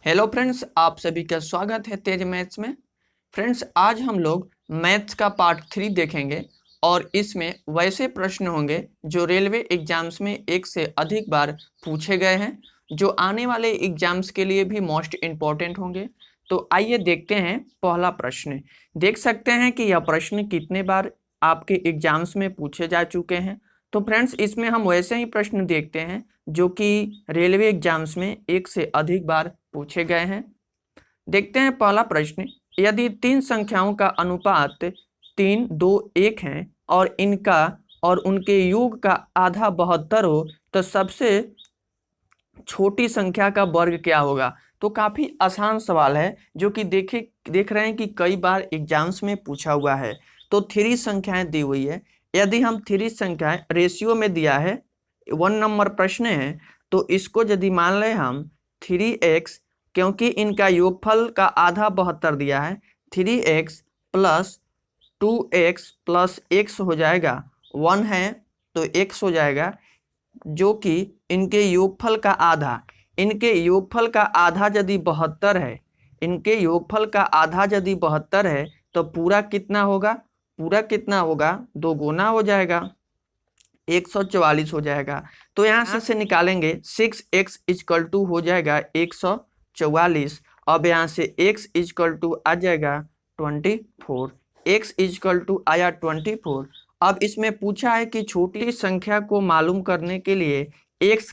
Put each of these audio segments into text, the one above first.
Hello friends, आप सभी का स्वागत है तेज मैथ्स में। फ्रेंड्स, आज हम लोग मैथ्स का पार्ट 3 देखेंगे और इसमें वैसे प्रश्न होंगे जो रेलवे एग्जाम्स में एक से अधिक बार पूछे गए हैं, जो आने वाले एग्जाम्स के लिए भी मोस्ट इम्पॉर्टेंट होंगे। तो आइए देखते हैं पहला प्रश्न। देख सकते हैं कि यह प्रश्न कितने बार आपके एग्जाम्स में पूछे जा चुके हैं। तो फ्रेंड्स, इसमें हम वैसे ही प्रश्न देखते हैं जो कि रेलवे एग्जाम्स में एक से अधिक बार पूछे गए हैं। देखते हैं पहला प्रश्न। यदि तीन संख्याओं का अनुपात 3, 2, 1 है और उनके योग का आधा 72 हो तो सबसे छोटी संख्या का वर्ग क्या होगा। तो काफी आसान सवाल है जो कि देख रहे हैं कि कई बार एग्जाम्स में पूछा हुआ है। तो 3 संख्याएं दी हुई है। यदि हम 3 संख्याएं रेशियो में दिया है, 1 नंबर प्रश्न है, तो इसको यदि मान लें हम 3x, क्योंकि इनका योगफल का आधा 72 दिया है, 3x plus 2x plus x हो जाएगा, 1 है तो x हो जाएगा, जो कि इनके योगफल का आधा। इनके योगफल का आधा यदि 72 है, इनके योगफल का आधा यदि 72 है तो पूरा कितना होगा? पूरा कितना होगा? 2 गुना हो जाएगा, 144 हो जाएगा। तो यहाँ से निकालेंगे 6x इक्वल टू हो जाएगा 144। अब यहाँ से x इक्वल टू आ जाएगा 24। x इक्वल टू आया 24। अब इसमें पूछा है कि छोटी संख्या को मालूम करने के लिए x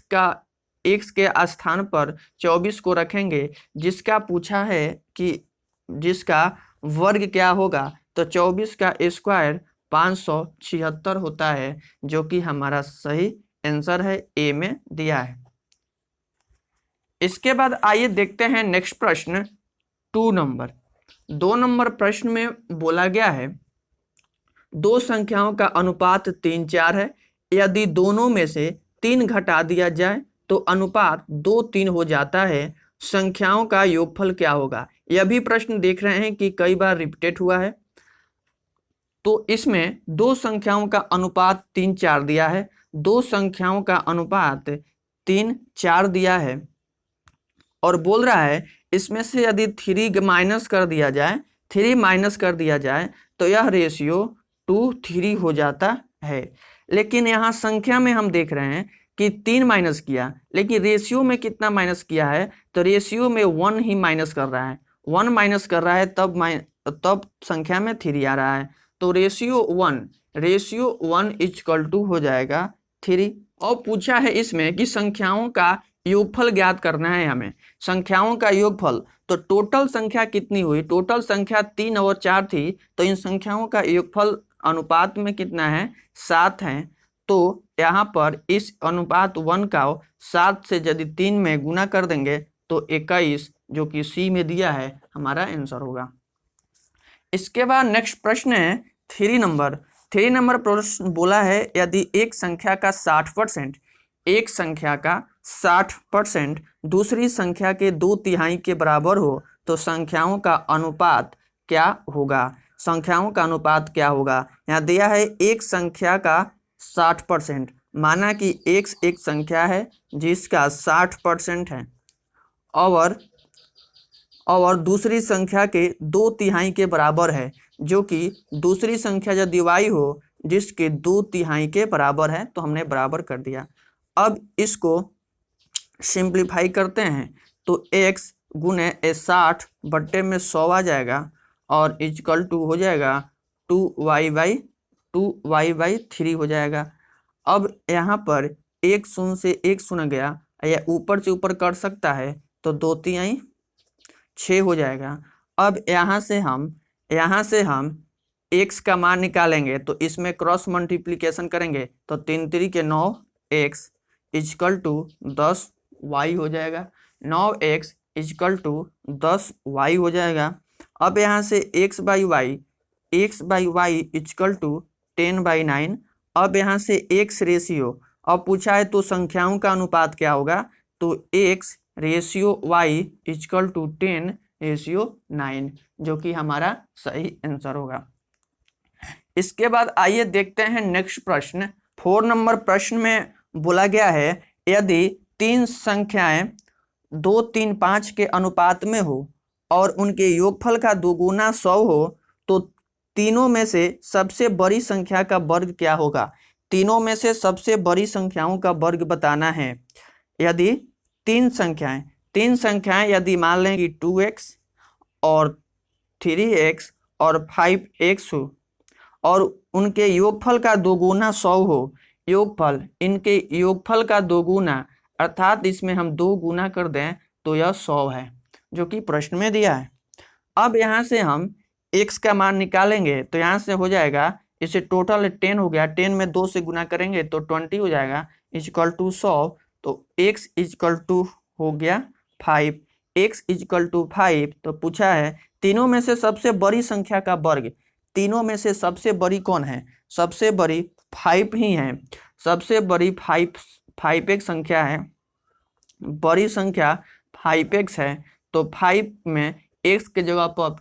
के स्थान पर 24 को रखेंगे, जिसका पूछा है कि जिसका वर्ग क्या होगा। तो 24 का स्क्वायर 576 होता है, जो कि हमारा सही आंसर है, ए में दिया है। इसके बाद आइए देखते हैं नेक्स्ट प्रश्न 2 नंबर प्रश्न में बोला गया है दो संख्याओं का अनुपात 3, 4 है। यदि दोनों में से 3 घटा दिया जाए तो अनुपात 2, 3 हो जाता है। संख्याओं का योगफल क्या होगा। यह भी प्रश्न देख रहे हैं कि कई बार रिपीटेड हुआ है। तो इसमें दो संख्याओं का अनुपात 3, 4 दिया है। दो संख्याओं का अनुपात 3, 4 दिया है और बोल रहा है इसमें से यदि 3 माइनस कर दिया जाए तो यह रेशियो 2, 3 हो जाता है। लेकिन यहाँ संख्या में हम देख रहे हैं कि 3 माइनस किया, लेकिन रेशियो में कितना माइनस किया है? तो रेशियो में 1 ही माइनस कर रहा है, 1 माइनस कर रहा है, तब संख्या में 3 आ रहा है। तो रेशियो 1 इक्वल टू हो जाएगा 3। और पूछा है इसमें कि संख्याओं का योगफल ज्ञात करना है हमें। संख्याओं का योगफल, तो टोटल संख्या कितनी हुई? टोटल संख्या 3 और 4 थी, तो इन संख्याओं का योगफल अनुपात में कितना है? 7 है। तो यहाँ पर इस अनुपात 1 का 7 से यदि 3 में गुना कर देंगे तो 21, जो कि सी में दिया है, हमारा आंसर होगा। इसके बाद नेक्स्ट प्रश्न है 3 नंबर प्रश्न बोला है यदि एक संख्या का 60% दूसरी संख्या के 2/3 के बराबर हो तो संख्याओं का अनुपात क्या होगा। संख्याओं का अनुपात क्या होगा? यहाँ दिया है एक संख्या का 60%, माना कि x एक संख्या है जिसका 60% है और दूसरी संख्या के 2/3 के बराबर है, जो कि दूसरी संख्या यदि y हो जिसके 2/3 के बराबर है, तो हमने बराबर कर दिया। अब इसको सिंप्लीफाई करते हैं तो x गुने 60 बट्टे में 100 आ जाएगा और इक्वल टू हो जाएगा 2y/3 हो जाएगा। अब यहाँ पर 1 शून्य से 1 शून्य गया, या ऊपर से ऊपर कर सकता है, तो 2×3 6 हो जाएगा। अब यहाँ से हम x का मान निकालेंगे, तो इसमें क्रॉस मल्टीप्लिकेशन करेंगे तो 3×3 के 9x इक्वल टू 10y हो जाएगा। 9x इक्वल टू 10y हो जाएगा। अब यहाँ से x/y इक्वल टू 10/9। अब यहाँ से x रेशियो, अब पूछा है तो संख्याओं का अनुपात क्या होगा, तो x ratio y equal to 10:9, जो कि हमारा सही आंसर होगा। इसके बाद आइए देखते हैं नेक्स्ट प्रश्न 4 नंबर प्रश्न में बोला गया है यदि तीन संख्याएं 2, 3, 5 के अनुपात में हो और उनके योगफल का 2 गुना 100 हो तो तीनों में से सबसे बड़ी संख्या का वर्ग क्या होगा। तीनों में से सबसे बड़ी संख्याओं का वर्ग बताना है। यदि तीन संख्याएं यदि मान लें कि 2x और 3x और 5x हो और उनके योगफल का 2 गुना 100 हो, इनके योगफल का 2 गुना अर्थात इसमें हम 2 गुना कर दें तो यह 100 है जो कि प्रश्न में दिया है। अब यहाँ से हम x का मान निकालेंगे तो यहाँ से हो जाएगा, इसे टोटल 10 हो गया, 10 में 2 से गुना करेंगे तो 20 हो जाएगा इक्वल टू 100। तो x इक्वल टू हो गया 5, x इक्वल टू 5। तो पूछा है तीनों में से सबसे बड़ी संख्या का वर्ग। तीनों में से सबसे बड़ी कौन है, सबसे बड़ी 5 ही है, सबसे बड़ी 5x संख्या है, बड़ी संख्या 5x है। तो 5 में x के जगह पर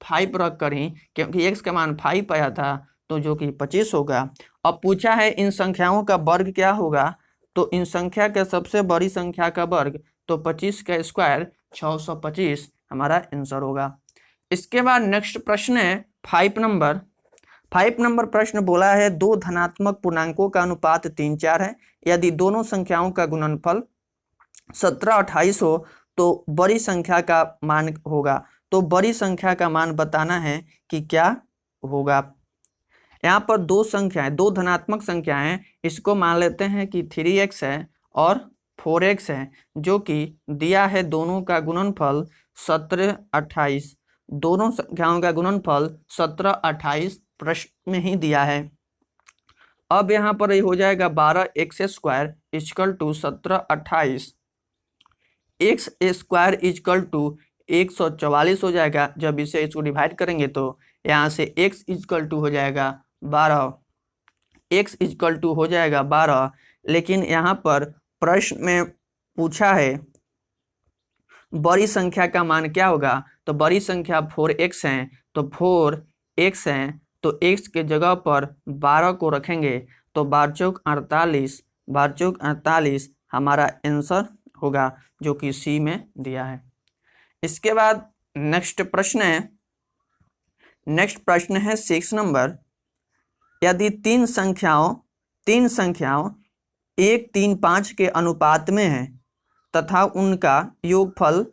5 रख कर ही, क्योंकि x का मान 5 आया था तो जो कि 25 होगा। अब पूछा है इन संख्याओं का वर्ग क्या होगा, तो इन संख्या के सबसे बड़ी संख्या का वर्ग तो 25 का स्क्वायर 625 हमारा आंसर होगा। इसके बाद नेक्स्ट प्रश्न है 5 नंबर प्रश्न बोला है दो धनात्मक पूर्णांकों का अनुपात 3, 4 है। यदि दोनों संख्याओं का गुणनफल 17, 28 हो तो बड़ी संख्या का मान होगा। तो बड़ी संख्या का मान बताना है कि क्या होगा। यहाँ पर दो धनात्मक संख्याएं हैं, इसको मान लेते हैं कि 3x है और 4x है, जो कि दिया है दोनों का गुणनफल 17, 28। दोनों संख्याओं का गुणनफल 17, 28 प्रश्न में ही दिया है। अब यहाँ पर हो जाएगा 12x square equal to 17, 28, x square equal to 144 हो जाएगा। जब इसे इसको डिवाइड करेंगे तो यहाँ से x इक्वल टू हो जाएगा 12, x इक्वल टू हो जाएगा 12। लेकिन यहाँ पर प्रश्न में पूछा है बड़ी संख्या का मान क्या होगा, तो बड़ी संख्या 4x है, तो 4x है तो x के जगह पर 12 को रखेंगे तो 12 चौक 48 हमारा आंसर होगा, जो कि सी में दिया है। इसके बाद नेक्स्ट प्रश्न है 6 नंबर। यदि तीन संख्याओं 1, 3, 5 के अनुपात में है तथा उनका योगफल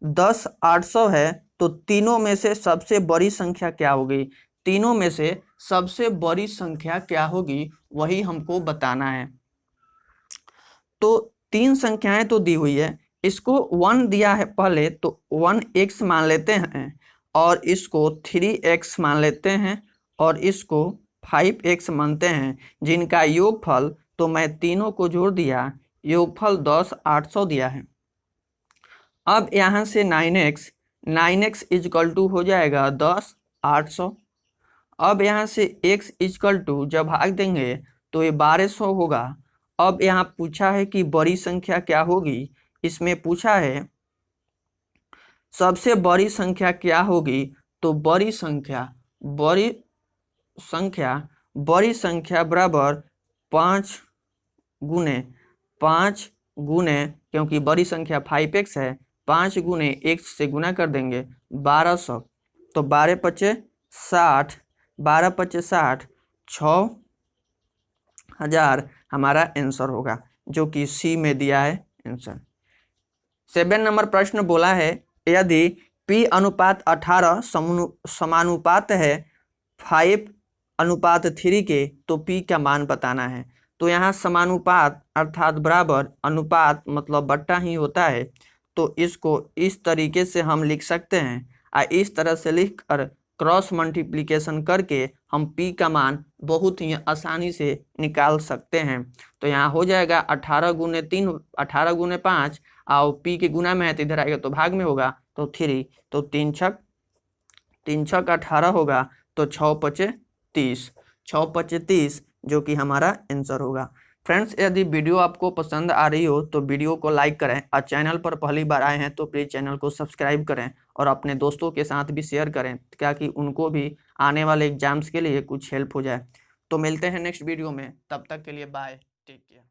10, 800 है तो तीनों में से सबसे बड़ी संख्या क्या होगी। तीनों में से सबसे बड़ी संख्या क्या होगी वही हमको बताना है। तो तीन संख्याएं तो दी हुई है, इसको 1 दिया है पहले तो 1x मान लेते हैं और इसको 3x मान लेते हैं और इसको 5x मानते हैं, जिनका योगफल तो मैं तीनों को जोड़ दिया, योगफल 10, 800 दिया है। अब यहाँ से 9x इक्वल टू हो जाएगा 10, 800। अब यहाँ से x इक्वल टू जब भाग देंगे तो ये 1200 होगा। अब यहाँ पूछा है कि बड़ी संख्या क्या होगी, इसमें पूछा है सबसे बड़ी संख्या क्या होगी, तो बड़ी संख्या बराबर 5 गुने, क्योंकि बड़ी संख्या 5x है, 5 गुने x से गुना कर देंगे 1200, तो 12 पचे 60, 6000 हमारा आंसर होगा, जो कि सी में दिया है आंसर। 7 नंबर प्रश्न बोला है यदि p अनुपात 18 समानुपात है 5:3 के तो p का मान बताना है। तो यहाँ समानुपात अर्थात बराबर, अनुपात मतलब बट्टा ही होता है, तो इसको इस तरीके से हम लिख सकते हैं। इस तरह से लिख कर क्रॉस मल्टीप्लिकेशन करके हम p का मान बहुत ही आसानी से निकाल सकते हैं। तो यहाँ हो जाएगा 18 गुने 3, 18 गुने 5, और p के गुना में है तो इधर आएगा तो भाग में होगा तो 3, तो 3 छक 18 होगा, तो 6 पचे 30, जो कि हमारा आंसर होगा। फ्रेंड्स, यदि वीडियो आपको पसंद आ रही हो तो वीडियो को लाइक करें और चैनल पर पहली बार आए हैं तो प्लीज़ चैनल को सब्सक्राइब करें और अपने दोस्तों के साथ भी शेयर करें ताकि उनको भी आने वाले एग्जाम्स के लिए कुछ हेल्प हो जाए। तो मिलते हैं नेक्स्ट वीडियो में, तब तक के लिए बाय, टेक केयर।